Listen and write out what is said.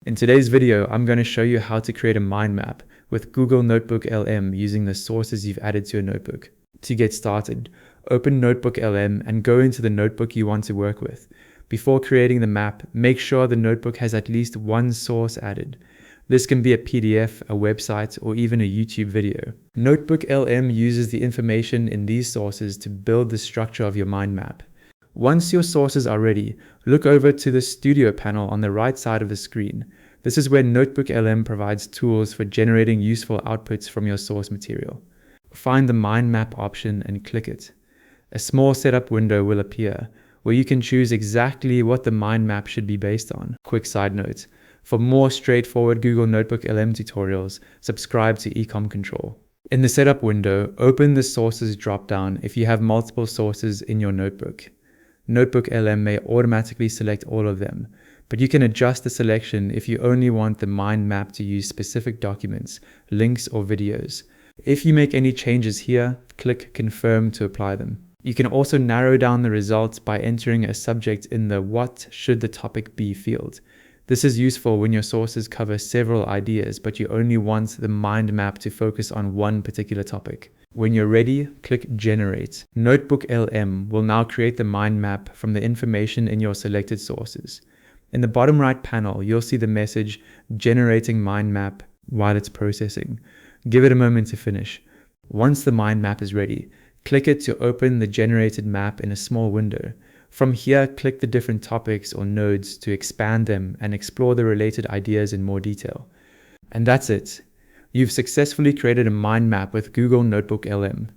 In today's video, I'm going to show you how to create a mind map with Google NotebookLM using the sources you've added to your notebook. To get started, open NotebookLM and go into the notebook you want to work with. Before creating the map, make sure the notebook has at least one source added. This can be a PDF, a website, or even a YouTube video. NotebookLM uses the information in these sources to build the structure of your mind map. Once your sources are ready, look over to the Studio panel on the right side of the screen. This is where NotebookLM provides tools for generating useful outputs from your source material. Find the Mind Map option and click it. A small setup window will appear, where you can choose exactly what the mind map should be based on. Quick side note, for more straightforward Google NotebookLM tutorials, subscribe to Ecom Control. In the setup window, open the Sources dropdown if you have multiple sources in your notebook. NotebookLM may automatically select all of them, but you can adjust the selection if you only want the mind map to use specific documents, links, or videos. If you make any changes here, click Confirm to apply them. You can also narrow down the results by entering a subject in the What should the topic be field. This is useful when your sources cover several ideas, but you only want the mind map to focus on one particular topic. When you're ready, click Generate. NotebookLM will now create the mind map from the information in your selected sources. In the bottom right panel, you'll see the message Generating Mind Map while it's processing. Give it a moment to finish. Once the mind map is ready, click it to open the generated map in a small window. From here, click the different topics or nodes to expand them and explore the related ideas in more detail. And that's it. You've successfully created a mind map with Google NotebookLM.